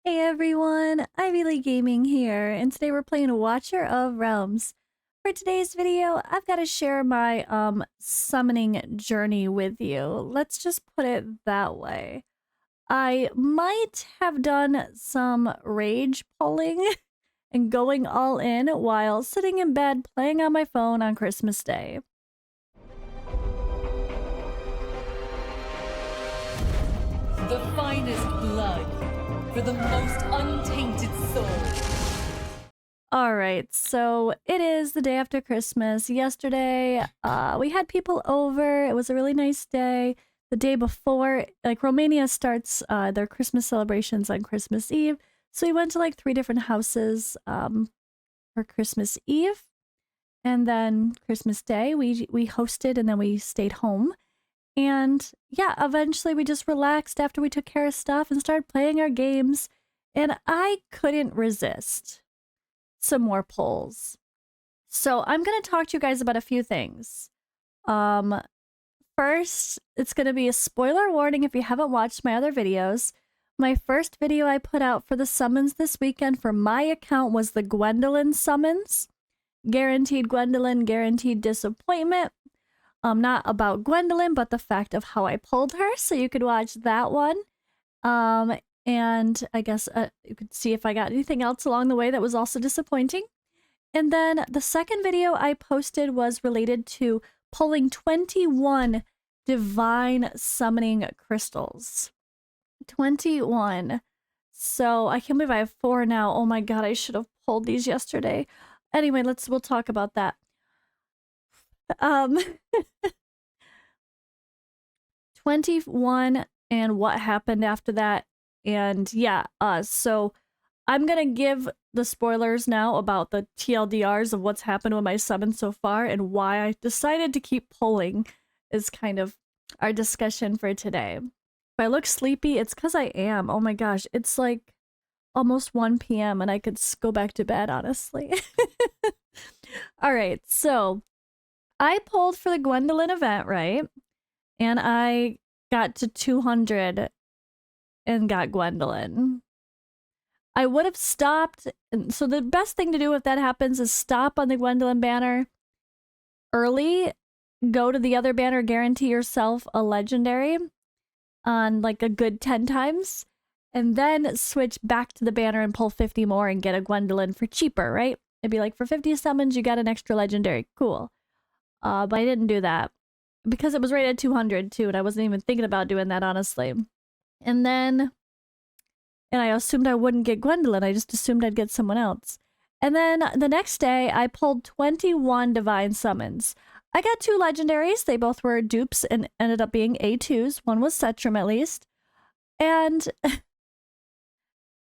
Hey everyone, Ivy League Gaming here, and today we're playing Watcher of Realms. For today's video, I've got to share my summoning journey with you. Let's just put it that way. I might have done some rage pulling and going all in while sitting in bed playing on my phone on Christmas Day. The finest blood for the most untainted soul. Alright, so it is the day after Christmas. Yesterday, we had people over. It was a really nice day. The day before, like, Romania starts their Christmas celebrations on Christmas Eve. So we went to like 3 different houses for Christmas Eve. And then Christmas Day, we hosted and then we stayed home. And yeah, eventually we just relaxed after we took care of stuff and started playing our games. And I couldn't resist some more polls. So I'm going to talk to you guys about a few things. First, it's going to be a spoiler warning if you haven't watched my other videos. My first video I put out for the summons this weekend for my account was the Gwendolyn summons. Guaranteed Gwendolyn, guaranteed disappointment. Not about Gwendolyn, but the fact of how I pulled her, so you could watch that one. And I guess you could see if I got anything else along the way that was also disappointing. And then the second video I posted was related to pulling 21 divine summoning crystals. 21. So I can't believe I have 4 now. Oh my god, I should have pulled these yesterday. Anyway, we'll talk about that. 21 and what happened after that. And yeah, so I'm gonna give the spoilers now about the TLDRs of what's happened with my summon so far and why I decided to keep pulling is kind of our discussion for today. If I look sleepy, it's because I am. Oh my gosh, it's like almost 1 p.m. and I could go back to bed, honestly. Alright, so I pulled for the Gwendolyn event, right? And I got to 200 and got Gwendolyn. I would have stopped. So the best thing to do if that happens is stop on the Gwendolyn banner early, go to the other banner, guarantee yourself a legendary on like a good 10 times, and then switch back to the banner and pull 50 more and get a Gwendolyn for cheaper, right? It'd be like for 50 summons, you got an extra legendary. Cool. But I didn't do that because it was rated 200 too, and I wasn't even thinking about doing that, honestly. And I assumed I wouldn't get Gwendolyn. I just assumed I'd get someone else. And then the next day, I pulled 21 divine summons. I got 2 legendaries. They both were dupes and ended up being A2s. One was Setram, at least. And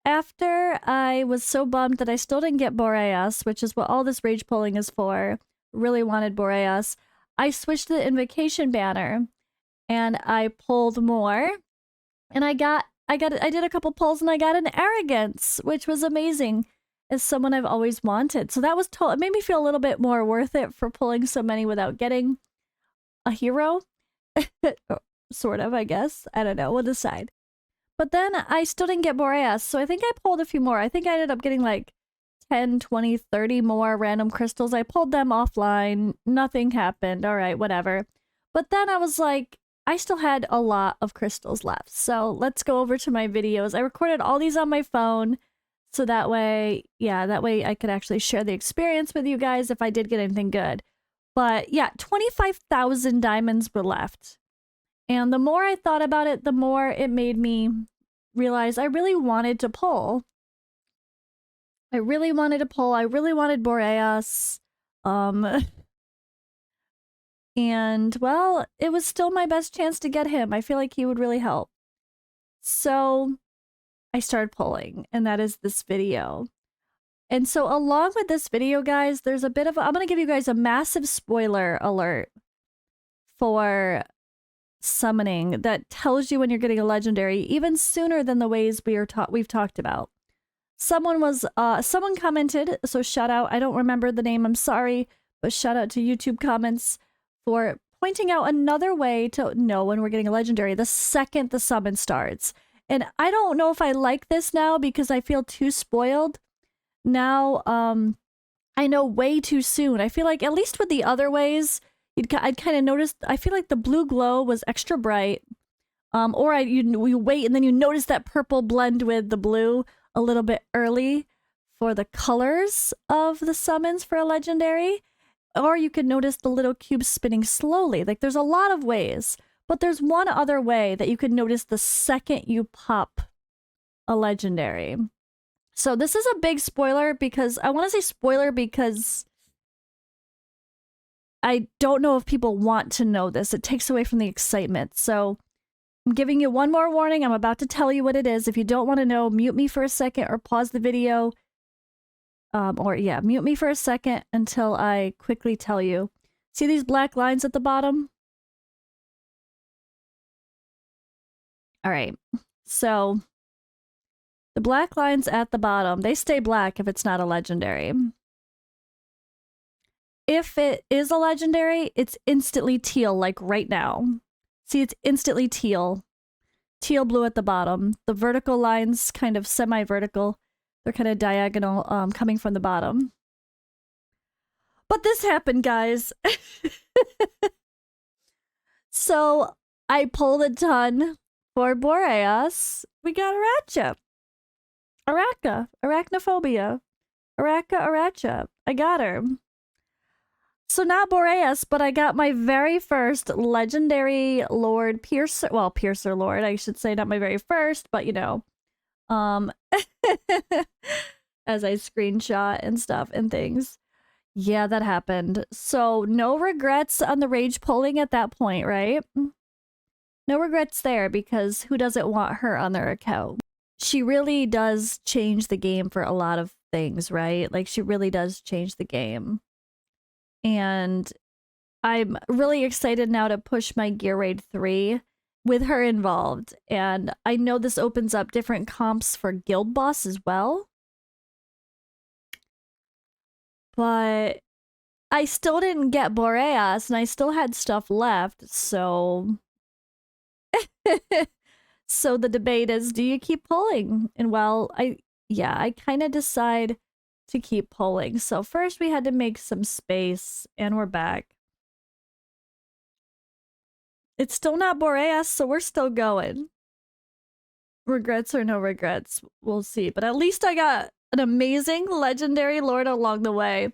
after I was so bummed that I still didn't get Boreas, which is what all this rage pulling is for, really wanted Boreas, I switched to the Invocation banner and I pulled more. And I did a couple pulls and I got an Arrogance, which was amazing. As someone I've always wanted. So that was it made me feel a little bit more worth it for pulling so many without getting a hero. Sort of, I guess. I don't know. We'll decide. But then I still didn't get Boreas, so I think I pulled a few more. I think I ended up getting like 10, 20, 30 more random crystals. I pulled them offline. Nothing happened. All right, whatever. But then I was like, I still had a lot of crystals left. So let's go over to my videos. I recorded all these on my phone. So that way, yeah, that way I could actually share the experience with you guys if I did get anything good. But yeah, 25,000 diamonds were left. And the more I thought about it, the more it made me realize I really wanted to pull. I really wanted Boreas. And, well, it was still my best chance to get him. I feel like he would really help. So I started pulling, and that is this video. And so along with this video, guys, there's a bit of I'm going to give you guys a massive spoiler alert for summoning that tells you when you're getting a legendary even sooner than the ways we've talked about. Someone commented, so shout out, I don't remember the name, I'm sorry, but shout out to YouTube comments for pointing out another way to know when we're getting a legendary the second the summon starts. And I don't know if I like this now because I feel too spoiled. Now, I know way too soon. I feel like at least with the other ways, I'd kind of noticed. I feel like the blue glow was extra bright. Or you wait and then you notice that purple blend with the blue a little bit early for the colors of the summons for a legendary. Or you could notice the little cube spinning slowly. Like there's a lot of ways, but there's one other way that you could notice the second you pop a legendary. So this is a big spoiler because I want to say spoiler because I don't know if people want to know this. It takes away from the excitement. So I'm giving you one more warning. I'm about to tell you what it is. If you don't want to know, mute me for a second or pause the video. Mute me for a second until I quickly tell you. See these black lines at the bottom? All right. So the black lines at the bottom, they stay black if it's not a legendary. If it is a legendary, it's instantly teal, like right now. See, it's instantly teal. Teal blue at the bottom. The vertical lines kind of semi-vertical. They're kind of diagonal, coming from the bottom. But this happened, guys. So I pulled a ton for Boreas. We got Aracha. Arachnophobia. Aracha. I got her. So not Boreas, but I got my very first legendary Lord Piercer. Well, Piercer Lord, I should say, not my very first, but you know. As I screenshot and stuff and things. Yeah, that happened. So no regrets on the rage polling at that point, right? No regrets there because who doesn't want her on their account? She really does change the game for a lot of things, right? Like she really does change the game. And I'm really excited now to push my Gear Raid 3 with her involved. And I know this opens up different comps for Guild Boss as well. But I still didn't get Boreas and I still had stuff left, so... So the debate is, do you keep pulling? And well, I kind of decide to keep pulling. So first we had to make some space and we're back. It's still not Boreas, so we're still going. Regrets or no regrets, we'll see. But at least I got an amazing legendary lord along the way.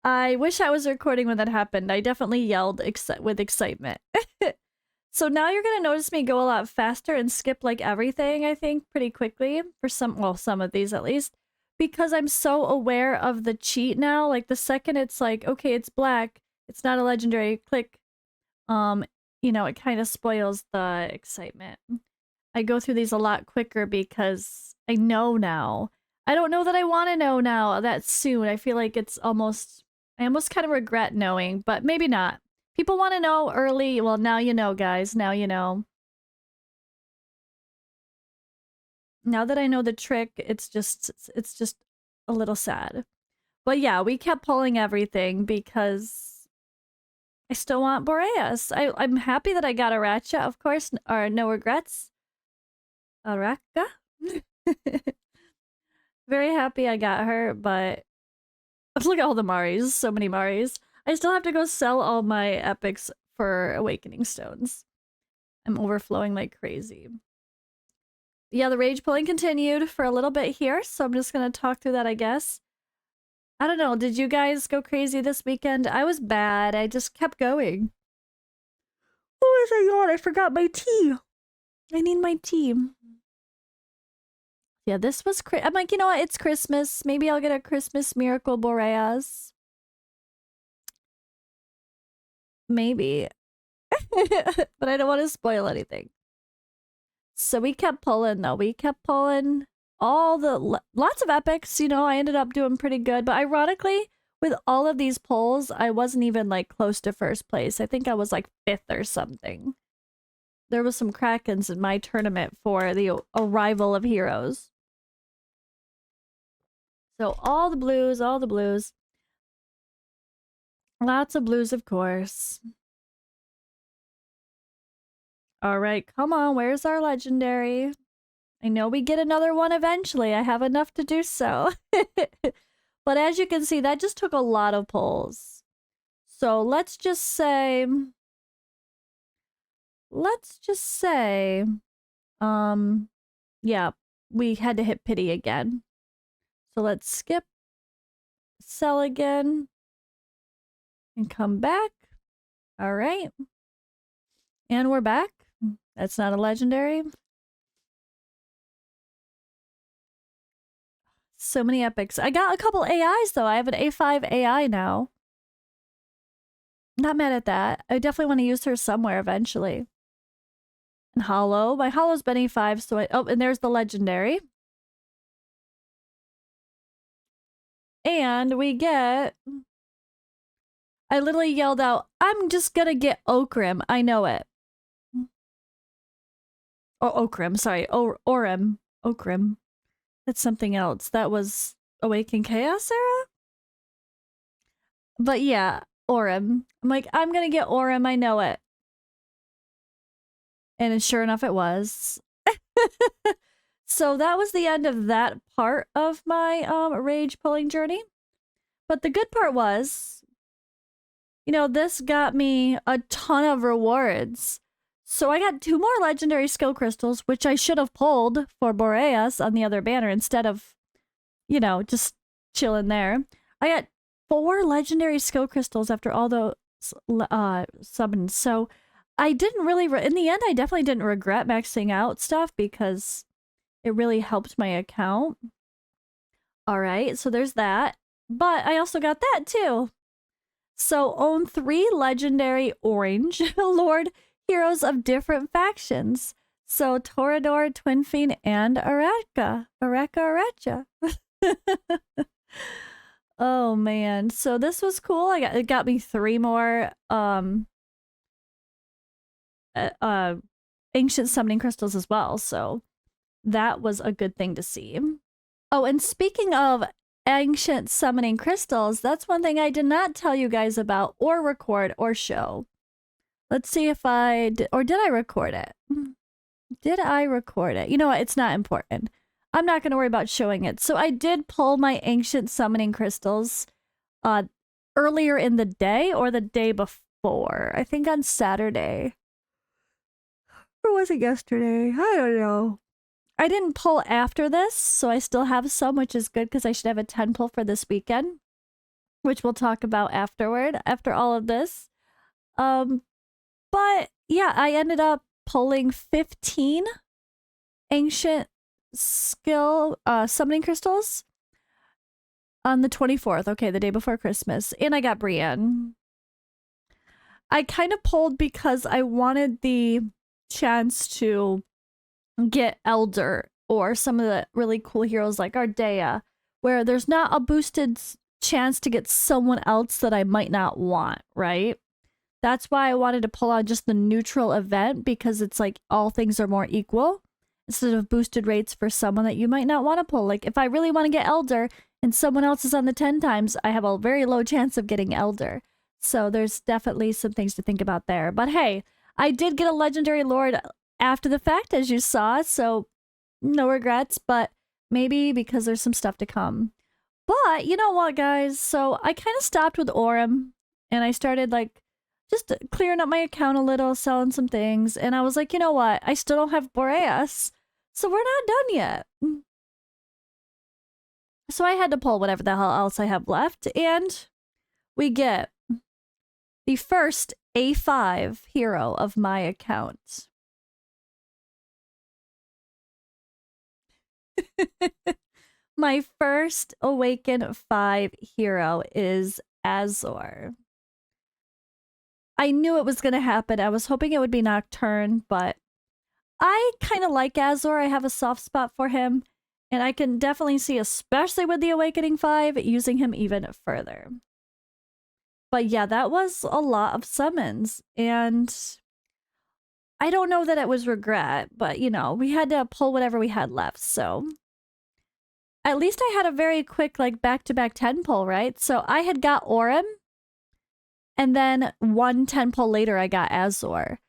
I wish I was recording when that happened. I definitely yelled with excitement. So now you're going to notice me go a lot faster and skip like everything, I think, pretty quickly. For some of these at least. Because I'm so aware of the cheat now. Like the second it's like, okay, it's black. It's not a legendary. Click. You know, it kind of spoils the excitement. I go through these a lot quicker because I know now. I don't know that I want to know now that soon. I feel like it's almost... I almost kind of regret knowing, but maybe not. People want to know early. Well, now you know, guys. Now you know. Now that I know the trick, it's just a little sad. But yeah, we kept pulling everything because I still want Boreas. I'm happy that I got Aracha, of course, or no regrets. Araka? Very happy I got her, but look at all the Maris. So many Maris. I still have to go sell all my epics for Awakening Stones. I'm overflowing like crazy. Yeah, the rage pulling continued for a little bit here, so I'm just gonna talk through that, I guess. I don't know, did you guys go crazy this weekend? I was bad. I just kept going. Oh my god, I forgot my tea. I need my tea. Yeah, this was... I'm like, you know what? It's Christmas. Maybe I'll get a Christmas Miracle Boreas. Maybe. But I don't want to spoil anything. So we kept pulling, though. We kept pulling all the... Lots of epics, you know. I ended up doing pretty good. But ironically, with all of these pulls, I wasn't even, like, close to first place. I think I was, like, 5th or something. There was some Krakens in my tournament for the arrival of heroes. So all the blues, all the blues. Lots of blues, of course. All right, come on. Where's our legendary? I know we get another one eventually. I have enough to do so. But as you can see, that just took a lot of pulls. So let's just say, yeah, we had to hit pity again. So let's skip, sell again, and come back. All right. And we're back. That's not a legendary. So many epics. I got a couple AIs though. I have an A5 AI now. Not mad at that. I definitely want to use her somewhere eventually. And Hollow. My Hollow's been A5, so oh, and there's the legendary. And we get... I literally yelled out, I'm just gonna get Okrim. I know it. Oh, Okrim, sorry. Orem. Okrim. That's something else. That was Awaken Chaos era? But yeah, Orem. I'm like, I'm gonna get Orem. I know it. And sure enough, it was. So that was the end of that part of my rage pulling journey. But the good part was, you know, this got me a ton of rewards. So I got 2 more legendary skill crystals, which I should have pulled for Boreas on the other banner instead of, you know, just chilling there. I got 4 legendary skill crystals after all those summons. So I didn't really, in the end, I definitely didn't regret maxing out stuff because it really helped my account. All right, so there's that. But I also got that too. So own 3 legendary orange Lord heroes of different factions. So Torador, Twin Fiend, and Araka. Aracha. Oh man. So this was cool. It got me 3 more ancient summoning crystals as well. So that was a good thing to see. Oh, and speaking of ancient summoning crystals, that's one thing I did not tell you guys about or record or show. Let's see if I did, or did I record it? Did I record it? You know what? It's not important. I'm not going to worry about showing it. So I did pull my ancient summoning crystals earlier in the day or the day before. I think on Saturday. Or was it yesterday? I don't know. I didn't pull after this, so I still have some, which is good because I should have a 10 pull for this weekend, which we'll talk about afterward, after all of this. But yeah, I ended up pulling 15 ancient skill summoning crystals on the 24th. Okay, the day before Christmas. And I got Brienne. I kind of pulled because I wanted the chance to get Elder or some of the really cool heroes like Ardea, where there's not a boosted chance to get someone else that I might not want, right? That's why I wanted to pull out just the neutral event, because it's like all things are more equal instead of boosted rates for someone that you might not want to pull. Like if I really want to get Elder and someone else is on the 10 times, I have a very low chance of getting Elder. So there's definitely some things to think about there. But hey, I did get a legendary lord after the fact, as you saw, so no regrets, but maybe because there's some stuff to come. But you know what, guys? So I kind of stopped with Orem and I started like just clearing up my account a little, selling some things. And I was like, you know what? I still don't have Boreas, so we're not done yet. So I had to pull whatever the hell else I have left. And we get the first A5 hero of my account. My first Awaken 5 hero is Azor. I knew it was going to happen. I was hoping it would be Nocturne, but I kind of like Azor. I have a soft spot for him, and I can definitely see, especially with the Awakening 5, using him even further. But yeah, that was a lot of summons, and I don't know that it was regret, but you know, we had to pull whatever we had left, so at least I had a very quick like back-to-back 10 pull, right? So I had got Orem, and then one 10 pull later I got Azor.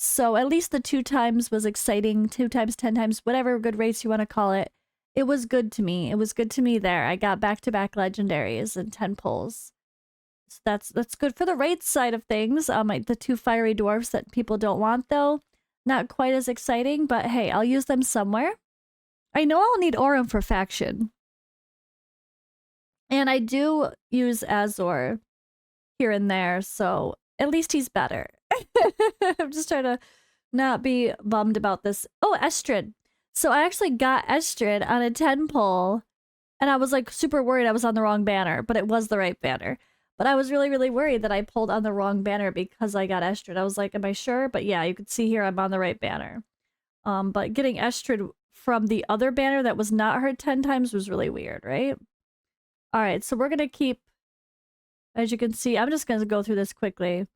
So at least the 2 times was exciting. 2 times, 10 times, whatever good race you want to call it. It was good to me. It was good to me there. I got back-to-back legendaries and 10 pulls. So that's good for the raid side of things. The 2 fiery dwarfs that people don't want though, not quite as exciting, but hey, I'll use them somewhere. I know I'll need Aurum for faction. And I do use Azor here and there, so at least he's better. I'm just trying to not be bummed about this. Oh, Estrid. So I actually got Estrid on a 10 pull, and I was like super worried I was on the wrong banner, but it was the right banner. But I was really, really worried that I pulled on the wrong banner because I got Estrid. I was like, am I sure? But yeah, you can see here I'm on the right banner. But getting Estrid from the other banner that was not her 10 times was really weird, right? All right, so we're going to keep, as you can see, I'm just going to go through this quickly.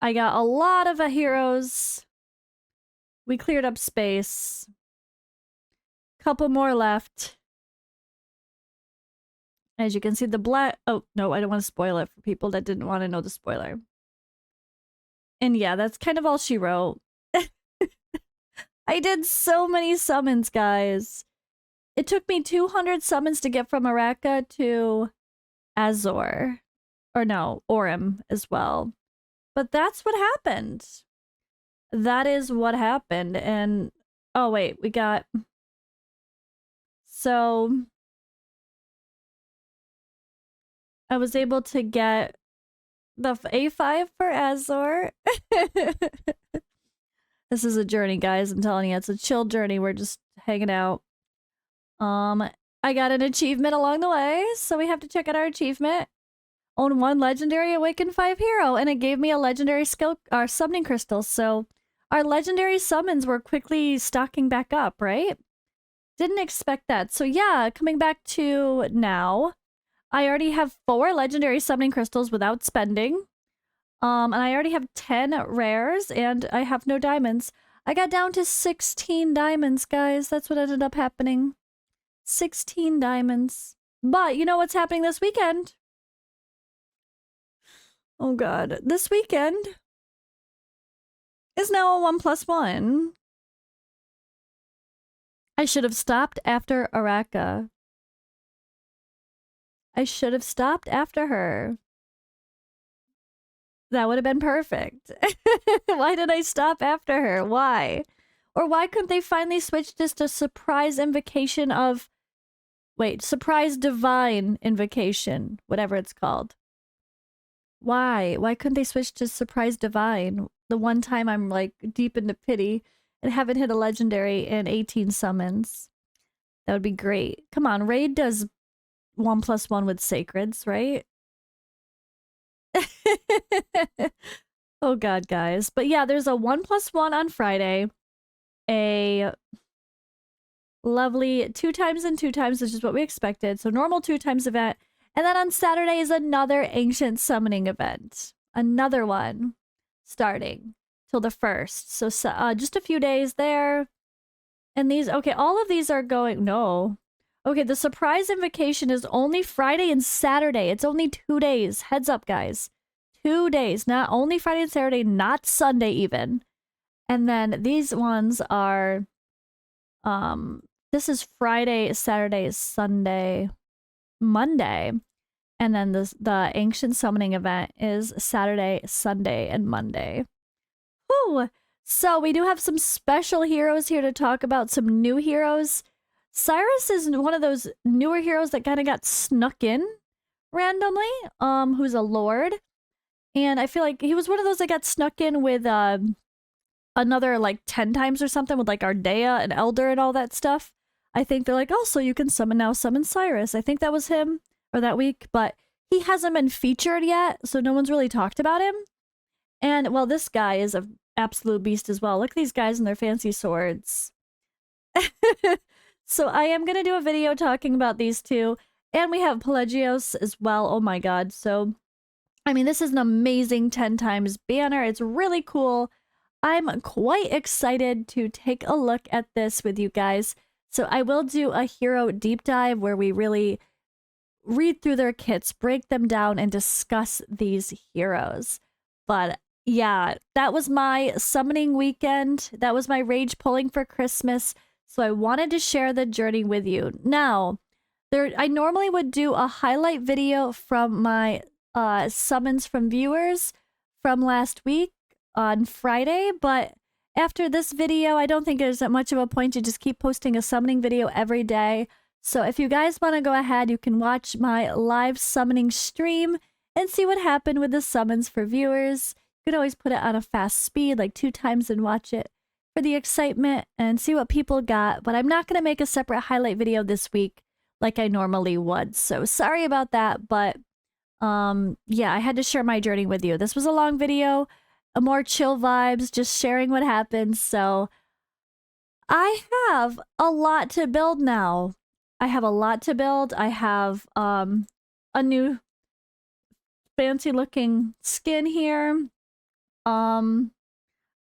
I got a lot of heroes. We cleared up space. Couple more left. As you can see, the black... Oh, no, I don't want to spoil it for people that didn't want to know the spoiler. And yeah, that's kind of all she wrote. I did so many summons, guys. It took me 200 summons to get from Araka to Azor. Or no, Aurum as well. But that's what happened. That is what happened. And, oh wait, we got... So... I was able to get the A5 for Azor. This is a journey, guys. I'm telling you, it's a chill journey. We're just hanging out. I got an achievement along the way, so we have to check out our achievement. Own 1 legendary, awaken 5 hero, and it gave me a legendary skill, our summoning crystal. So our legendary summons were quickly stocking back up, right? Didn't expect that. So yeah, coming back to now, I already have 4 legendary summoning crystals without spending. And I already have 10 rares, and I have no diamonds. I got down to 16 diamonds, guys. That's what ended up happening. 16 diamonds. But you know what's happening this weekend? Oh god. This weekend is now a 1+1. I should have stopped after Araka. I should have stopped after her. That would have been perfect. Why did I stop after her? Why? Or why couldn't they finally switch this to surprise invocation of... Wait, surprise divine invocation, whatever it's called. Why? Why couldn't they switch to surprise divine? The one time I'm like deep into pity and haven't hit a legendary in 18 summons. That would be great. Come on, Raid does 1+1 with sacreds, right? Oh god, guys. But yeah, there's a 1+1 on Friday. A lovely 2 times and 2 times, which is what we expected. So normal 2 times event. And then on Saturday is another ancient summoning event. Another one starting till the 1st. So just a few days there. And these, okay, all of these are going, no. Okay, the surprise invocation is only Friday and Saturday. It's only 2 days. Heads up, guys. 2 days. Not only Friday and Saturday, not Sunday even. And then these ones are, this is Friday, Saturday, Sunday, Monday. And then the ancient summoning event is Saturday, Sunday, and Monday. Whew! So we do have some special heroes here to talk about, some new heroes. Cyrus is one of those newer heroes that kind of got snuck in randomly, who's a lord. And I feel like he was one of those that got snuck in with another like 10 times or something with like Ardea and Elder and all that stuff. I think they're like, oh, so you can summon Cyrus. I think that was him or that week, but he hasn't been featured yet, so no one's really talked about him. And well, this guy is an absolute beast as well. Look at these guys and their fancy swords. So I am going to do a video talking about these two. And we have Pelagios as well. Oh my god. So, I mean, this is an amazing 10 times banner. It's really cool. I'm quite excited to take a look at this with you guys. So I will do a hero deep dive where we really read through their kits, break them down, and discuss these heroes. But Yeah, that was my summoning weekend. That was my rage pulling for Christmas. So I wanted to share the journey with you. Now, I normally would do a highlight video from my summons from viewers from last week on Friday, but after this video, I don't think there's that much of a point to just keep posting a summoning video every day. So if you guys want to go ahead, you can watch my live summoning stream and see what happened with the summons for viewers. You could always put it on a fast speed, like 2 times, and watch it for the excitement and see what people got. But I'm not going to make a separate highlight video this week like I normally would. So sorry about that, but yeah, I had to share my journey with you. This was a long video, a more chill vibes, just sharing what happened. So I have a lot to build now. I have a lot to build. I have a new fancy looking skin here. I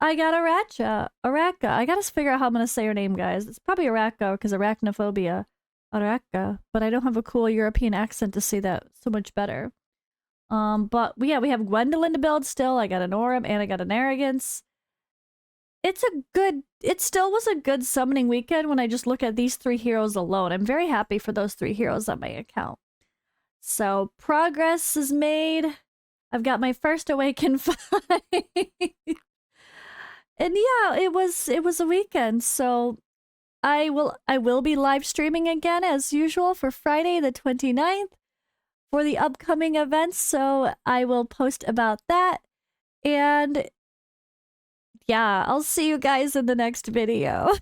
got Araka. I gotta figure out how I'm gonna say her name, guys. It's probably Araka because arachnophobia. Araka, but I don't have a cool European accent to say that so much better. But yeah, we have Gwendolyn to build still. I got an Orem and I got an Arrogance. It still was a good summoning weekend when I just look at these 3 heroes alone. I'm very happy for those 3 heroes on my account. So progress is made. I've got my first Awaken fight. And yeah, it was a weekend. So I will be live streaming again as usual for Friday the 29th for the upcoming events. So I will post about that. And yeah, I'll see you guys in the next video.